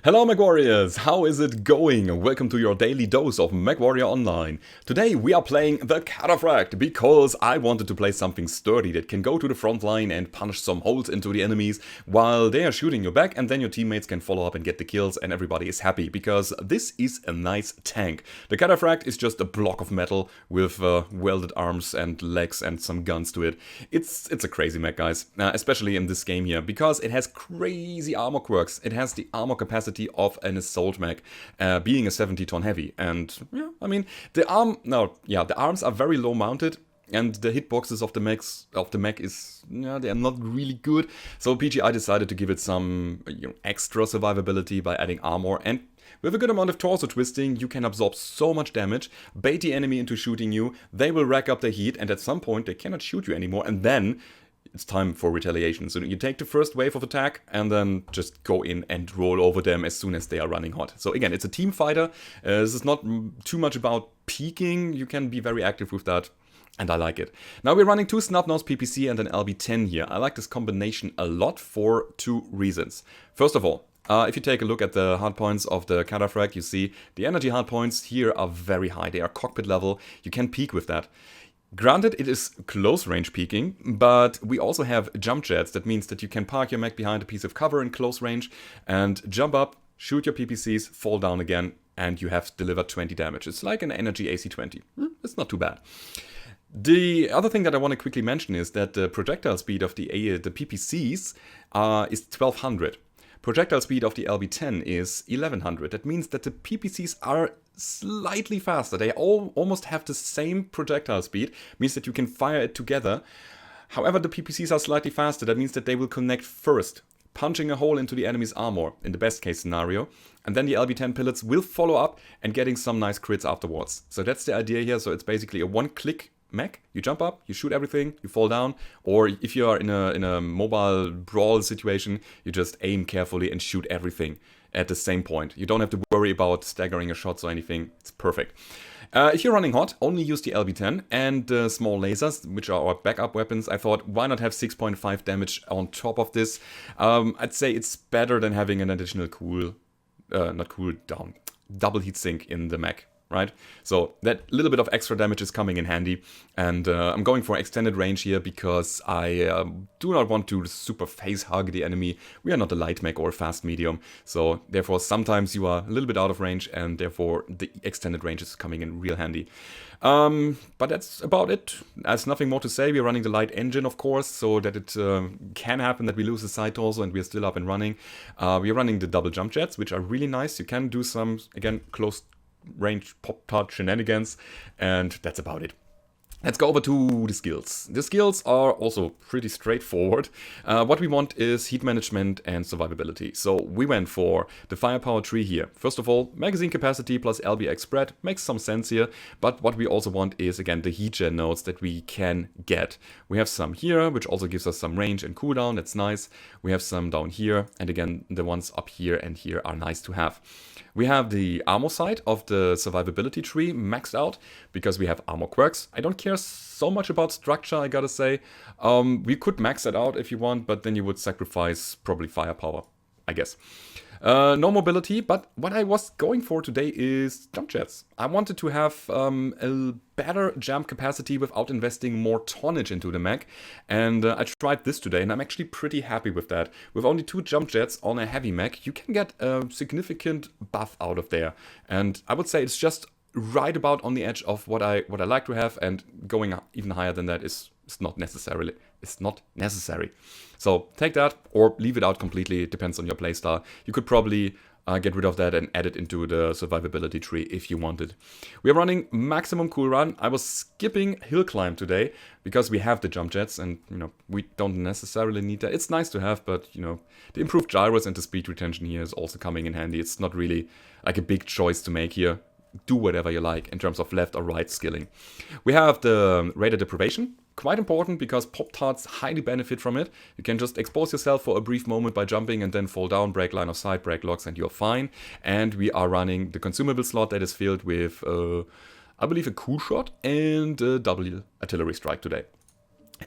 Hello Mechwarriors, how is it going? Welcome to your daily dose of Mechwarrior Online. Today we are playing the Cataphract because I wanted to play something sturdy that can go to the front line and punch some holes into the enemies while they are shooting you back, and then your teammates can follow up and get the kills and everybody is happy because this is a nice tank. The Cataphract is just a block of metal with welded arms and legs and some guns to it. It's a crazy mech, guys, especially in this game here because it has crazy armor quirks. It has the armor capacity of an assault mech, being a 70-ton heavy, and yeah, I mean the arms are very low mounted, and the hitboxes of the mech is, yeah, they are not really good. So PGI decided to give it some extra survivability by adding armor, and with a good amount of torso twisting, you can absorb so much damage, bait the enemy into shooting you, they will rack up the heat, and at some point they cannot shoot you anymore, and then it's time for retaliation. So you take the first wave of attack and then just go in and roll over them as soon as they are running hot. So again, it's a team fighter. This is not too much about peeking. You can be very active with that, and I like it. Now we're running two Snub-Nose PPC and an LB10 here. I like this combination a lot for two reasons. First of all, if you take a look at the hardpoints of the Cataphract, you see the energy hardpoints here are very high. They are cockpit level. You can peek with that. Granted, it is close range peeking, but we also have jump jets. That means that you can park your mech behind a piece of cover in close range and jump up, shoot your PPCs, fall down again, and you have delivered 20 damage. It's like an energy AC-20. It's not too bad. The other thing that I want to quickly mention is that the projectile speed of the PPCs is 1200. Projectile speed of the LB10 is 1100. That means that the PPCs are slightly faster. They all almost have the same projectile speed, means that you can fire it together. However, the PPCs are slightly faster. That means that they will connect first, punching a hole into the enemy's armor in the best case scenario, and then the LB10 pellets will follow up and getting some nice crits afterwards. So that's the idea here. So it's basically a one-click mech. You jump up, you shoot everything, you fall down, or if you are in a mobile brawl situation, you just aim carefully and shoot everything at the same point. You don't have to worry about staggering your shots or anything. It's perfect. If you're running hot, only use the LB10 and small lasers, which are our backup weapons. I thought, why not have 6.5 damage on top of this? I'd say it's better than having an additional double heat sink in the mech. Right? So that little bit of extra damage is coming in handy, and I'm going for extended range here because I do not want to super face hug the enemy. We are not a light mech or a fast medium, so therefore sometimes you are a little bit out of range, and therefore the extended range is coming in real handy. But that's about it. There's nothing more to say. We're running the light engine, of course, so that it can happen that we lose the side torso and we're still up and running. We're running the double jump jets, which are really nice. You can do some, again, close range pop-tart shenanigans, and that's about it. Let's go over to the skills. The skills are also pretty straightforward. What we want is heat management and survivability. So we went for the firepower tree here. First of all, magazine capacity plus LB10-X spread makes some sense here, but what we also want is, again, the heat gen nodes that we can get. We have some here, which also gives us some range and cooldown. That's nice. We have some down here, and again, the ones up here and here are nice to have. We have the armor side of the survivability tree maxed out because we have armor quirks. I don't care so much about structure, I gotta say. We could max that out if you want, but then you would sacrifice probably firepower, I guess. No mobility, but what I was going for today is jump jets. I wanted to have a better jump capacity without investing more tonnage into the mech, and I tried this today, and I'm actually pretty happy with that. With only 2 jump jets on a heavy mech, you can get a significant buff out of there, and I would say it's just right about on the edge of what I like to have, and going even higher than that is not necessary. So take that or leave it out completely. It depends on your playstyle. You could probably get rid of that and add it into the survivability tree if you wanted. We are running maximum cool run. I was skipping hill climb today because we have the jump jets, and we don't necessarily need that. It's nice to have, but the improved gyros and the speed retention here is also coming in handy. It's not really like a big choice to make here. Do whatever you like in terms of left or right skilling. We have the radar deprivation. Quite important because Pop-Tarts highly benefit from it. You can just expose yourself for a brief moment by jumping and then fall down, break line of sight, break locks, and you're fine. And we are running the consumable slot that is filled with, I believe, a cool shot and a double artillery strike today.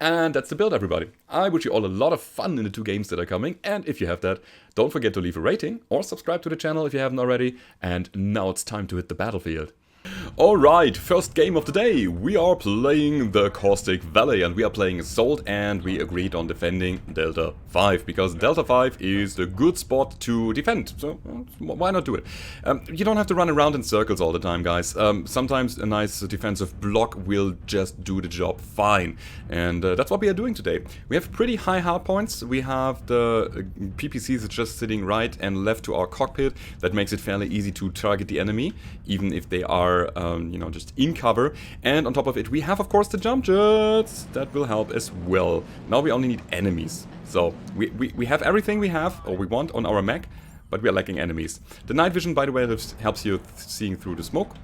And that's the build, everybody. I wish you all a lot of fun in the 2 games that are coming, and if you have that, don't forget to leave a rating or subscribe to the channel if you haven't already. And now it's time to hit the battlefield. Alright, first game of the day. We are playing the Caustic Valley, and we are playing Assault, and we agreed on defending Delta 5, because Delta 5 is the good spot to defend, so why not do it? You don't have to run around in circles all the time, guys. Sometimes a nice defensive block will just do the job fine, and that's what we are doing today. We have pretty high hard points. We have the PPCs just sitting right and left to our cockpit. That makes it fairly easy to target the enemy, even if they are you know, just in cover. And on top of it, we have, of course, the jump jets. That will help as well. Now we only need enemies. So we have everything we have, or we want, on our mech, but we are lacking enemies. The night vision, by the way, helps you seeing through the smoke.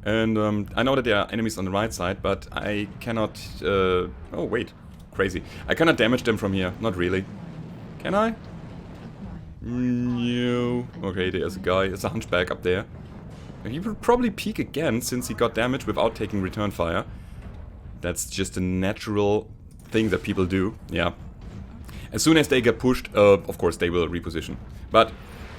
And I know that there are enemies on the right side, but I cannot... oh, wait. Crazy. I cannot damage them from here. Not really. Can I? No. Okay, there's a guy. There's a hunchback up there. He will probably peek again, since he got damage without taking return fire. That's just a natural thing that people do, yeah. As soon as they get pushed, of course they will reposition. But,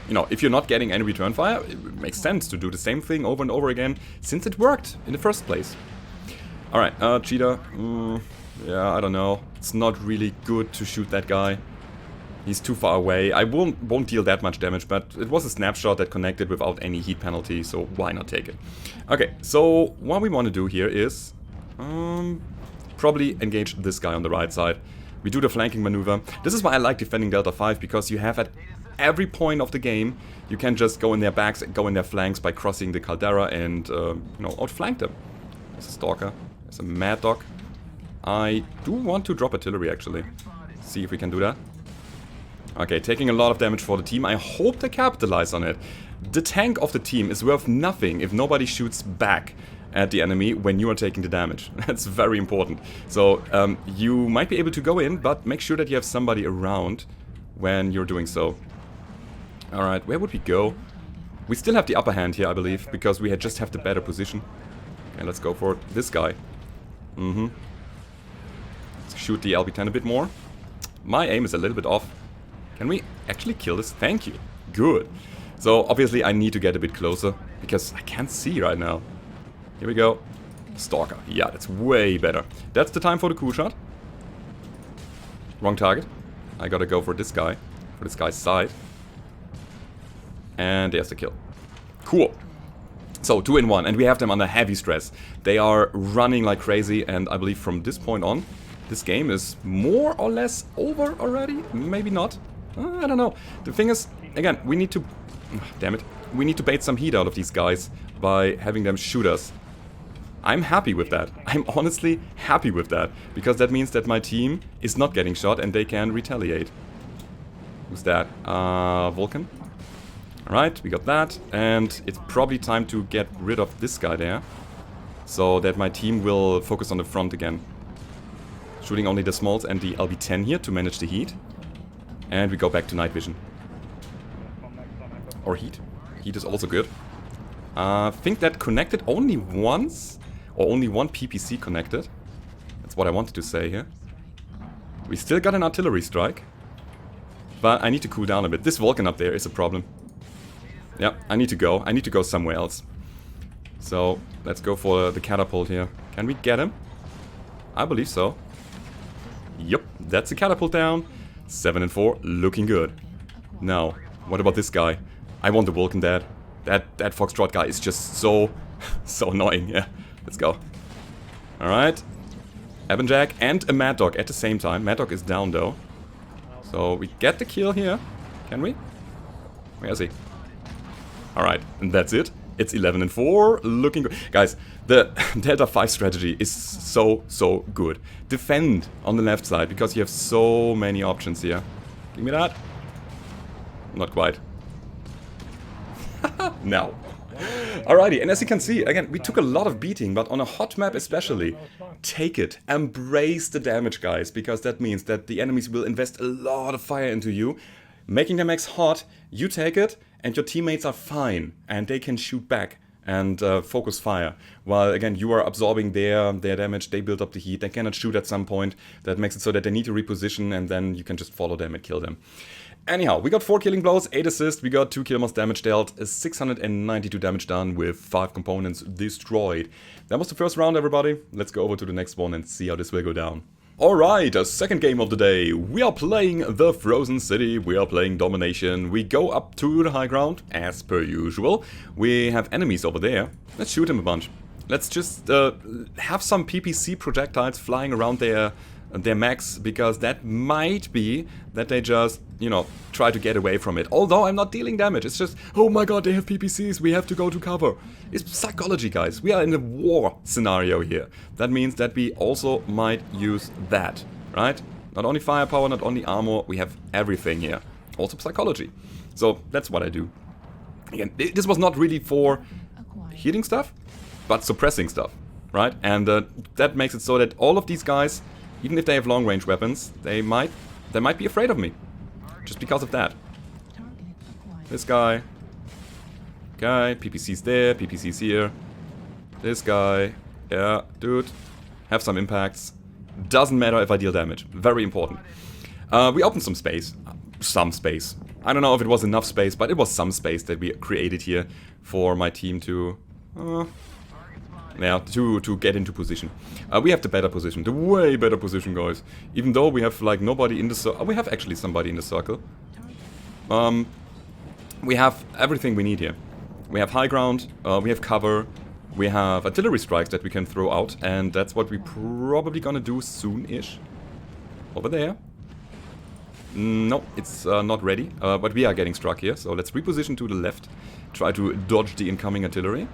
you know, if you're not getting any return fire, it makes sense to do the same thing over and over again, since it worked in the first place. Alright, cheetah. Yeah, I don't know. It's not really good to shoot that guy. He's too far away. I won't deal that much damage, but it was a snapshot that connected without any heat penalty, so why not take it? Okay, so what we want to do here is probably engage this guy on the right side. We do the flanking maneuver. This is why I like defending Delta 5, because you have at every point of the game, you can just go in their backs and go in their flanks by crossing the caldera and, you know, outflank them. There's a stalker. There's a mad dog. I do want to drop artillery, actually. See if we can do that. Okay, taking a lot of damage for the team. I hope they capitalize on it. The tank of the team is worth nothing if nobody shoots back at the enemy when you are taking the damage. That's very important. So, you might be able to go in, but make sure that you have somebody around when you're doing so. Alright, where would we go? We still have the upper hand here, I believe, because we just have the better position. Okay, let's go for this guy. Let's shoot the LB10 a bit more. My aim is a little bit off. Can we actually kill this? Thank you. Good. So, obviously, I need to get a bit closer, because I can't see right now. Here we go. Stalker. Yeah, that's way better. That's the time for the cool shot. Wrong target. I gotta go for this guy. For this guy's side. And there's the kill. Cool. So, 2 in 1. And we have them under heavy stress. They are running like crazy, and I believe from this point on, this game is more or less over already. Maybe not. I don't know. The thing is, again, we need to... damn it. We need to bait some heat out of these guys by having them shoot us. I'm happy with that. I'm honestly happy with that. Because that means that my team is not getting shot and they can retaliate. Who's that? Vulcan? Alright, we got that. And it's probably time to get rid of this guy there. So that my team will focus on the front again. Shooting only the smalls and the LB10 here to manage the heat. And we go back to night vision. Or heat. Heat is also good. I think that connected only once. Or only one PPC connected. That's what I wanted to say here. We still got an artillery strike. But I need to cool down a bit. This Vulcan up there is a problem. Yeah, I need to go. I need to go somewhere else. So, let's go for the catapult here. Can we get him? I believe so. Yep, that's a catapult down. 7 and 4, looking good. Now, what about this guy? I want the Vulcan dead. That Foxtrot guy is just so annoying. Yeah, let's go. Alright. Jack and a Mad Dog at the same time. Mad Dog is down though. So we get the kill here. Can we? Where is he? Alright, and that's it. It's 11 and 4, looking good. Guys, the Delta 5 strategy is so good. Defend on the left side, because you have so many options here. Give me that. Not quite. Now. Alrighty, and as you can see, again, we took a lot of beating, but on a hot map especially, take it. Embrace the damage, guys, because that means that the enemies will invest a lot of fire into you, making their mechs hot. You take it, and your teammates are fine, and they can shoot back. and focus fire. While again, you are absorbing their damage, they build up the heat, they cannot shoot at some point. That makes it so that they need to reposition, and then you can just follow them and kill them. Anyhow, we got 4 killing blows, 8 assists, we got 2 kill mass damage dealt, 692 damage done with 5 components destroyed. That was the first round, everybody. Let's go over to the next one and see how this will go down. Alright, a second game of the day. We are playing the Frozen City, we are playing Domination. We go up to the high ground, as per usual. We have enemies over there. Let's shoot them a bunch. Let's just have some PPC projectiles flying around their mechs, because that might be that they just, you know, try to get away from it. Although I'm not dealing damage, it's just, oh my god, they have PPCs, we have to go to cover. It's psychology, guys. We are in a war scenario here. That means that we also might use that, right? Not only firepower, not only armor, we have everything here. Also psychology. So that's what I do. Again, this was not really for healing stuff, but suppressing stuff, right? And that makes it so that all of these guys, even if they have long-range weapons, they might be afraid of me. Just because of that. This guy. Okay, PPC's there, PPC's here. This guy. Yeah, dude. Have some impacts. Doesn't matter if I deal damage. Very important. We opened some space. Some space. I don't know if it was enough space, but it was some space that we created here for my team to... yeah, to get into position. We have the better position, the way better position, guys. Even though we have like nobody in the circle. We have actually somebody in the circle. We have everything we need here. We have high ground, we have cover, we have artillery strikes that we can throw out, and that's what we're probably gonna do soon-ish. Over there. No, it's not ready, but we are getting struck here, so let's reposition to the left. Try to dodge the incoming artillery.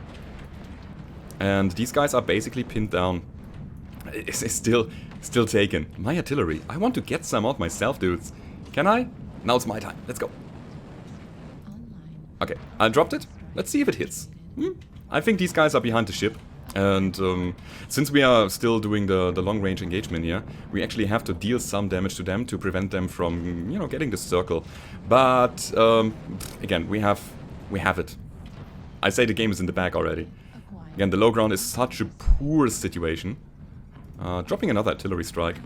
And these guys are basically pinned down. It's still taken. My artillery. I want to get some out myself, dudes. Can I? Now it's my time. Let's go. Okay, I dropped it. Let's see if it hits. I think these guys are behind the ship. And since we are still doing the long-range engagement here, we actually have to deal some damage to them to prevent them from, you know, getting the circle. But again, we have it. I say the game is in the bag already. Again, the low ground is such a poor situation. Dropping another artillery strike.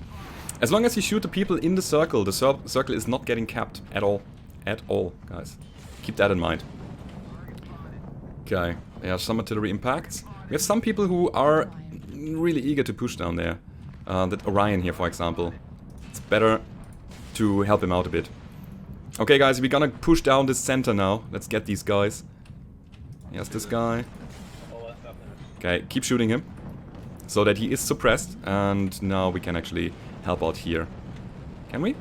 As long as you shoot the people in the circle is not getting capped at all. At all, guys. Keep that in mind. Okay, there are some artillery impacts. We have some people who are really eager to push down there. That Orion here, for example. It's better to help him out a bit. Okay, guys, we're gonna push down this center now. Let's get these guys. Here's this guy. Okay, keep shooting him. So that he is suppressed. And now we can actually help out here. Can we?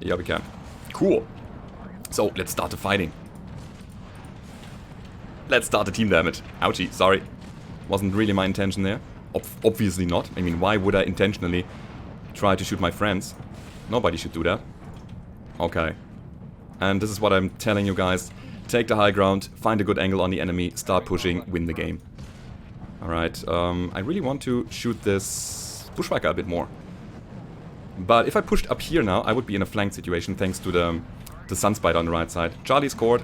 Yeah, we can. Cool. So, let's start the fighting. Let's start the team damage. Ouchie, sorry. Wasn't really my intention there. Obviously not. I mean, why would I intentionally try to shoot my friends? Nobody should do that. Okay. And this is what I'm telling you guys. Take the high ground, find a good angle on the enemy, start pushing, win the game. Alright, I really want to shoot this bushwhacker a bit more. But if I pushed up here now, I would be in a flank situation thanks to the Sunspider on the right side. Charlie scored.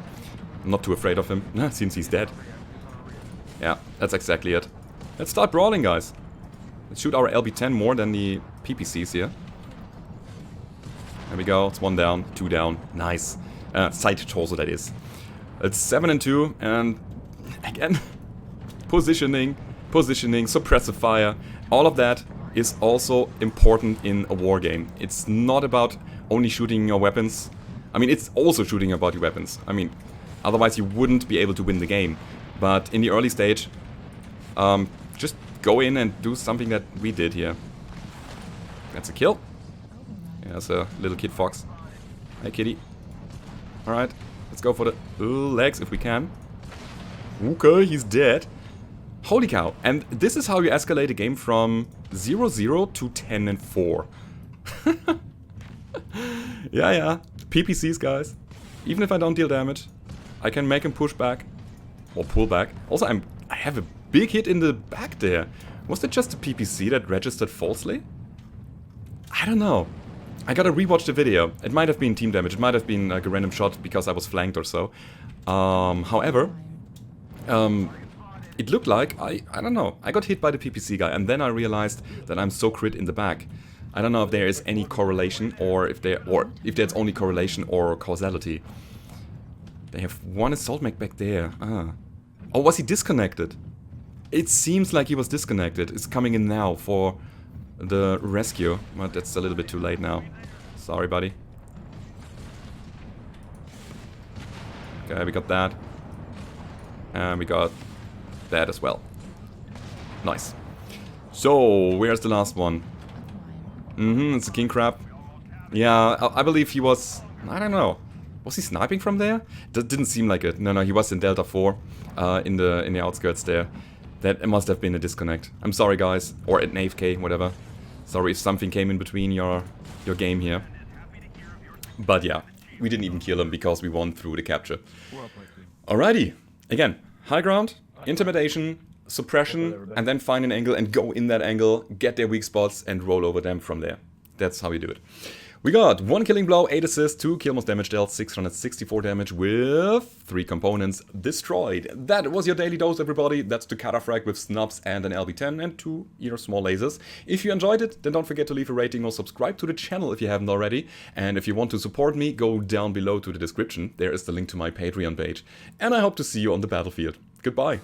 I'm not too afraid of him, since he's dead. Yeah, that's exactly it. Let's start brawling, guys. Let's shoot our LB10 more than the PPCs here. There we go, it's 1 down, 2 down. Nice. Side torso, that is. It's 7 and 2, and again, positioning, suppressive fire, all of that is also important in a war game. It's not about only shooting your weapons. I mean, it's also shooting about your weapons. I mean, otherwise you wouldn't be able to win the game. But in the early stage, just go in and do something that we did here. That's a kill. Yeah, that's a little kid fox. Hey, kitty. Alright, let's go for the legs if we can. Okay, he's dead. Holy cow. And this is how you escalate a game from 0-0 to 10 and 4. Yeah. PPCs, guys. Even if I don't deal damage, I can make him push back. Or pull back. Also, I have a big hit in the back there. Was that just a PPC that registered falsely? I don't know. I gotta rewatch the video. It might have been team damage. It might have been like a random shot because I was flanked or so. However, It looked like, I don't know, I got hit by the PPC guy, and then I realized that I'm so crit in the back. I don't know if there is any correlation, or if there's only correlation or causality. They have one assault mech back there. Ah. Oh, was he disconnected? It seems like he was disconnected. It's coming in now for the rescue. But that's a little bit too late now. Sorry, buddy. Okay, we got that. And we got that as well. Nice. So, where's the last one? It's a king crab. Yeah, I believe he was... I don't know. Was he sniping from there? That didn't seem like it. No, he was in Delta 4, in the outskirts there. That must have been a disconnect. I'm sorry, guys. Or an AFK, whatever. Sorry if something came in between your game here. But yeah, we didn't even kill him because we won through the capture. Alrighty. Again, high ground, intimidation, suppression, and then find an angle and go in that angle, get their weak spots, and roll over them from there. That's how we do it. We got 1 killing blow, 8 assists, 2 kill most damage dealt, 664 damage with 3 components destroyed. That was your daily dose, everybody. That's the Cataphract with snubs and an LB10 and 2 either small lasers. If you enjoyed it, then don't forget to leave a rating or subscribe to the channel if you haven't already. And if you want to support me, go down below to the description. There is the link to my Patreon page. And I hope to see you on the battlefield. Goodbye.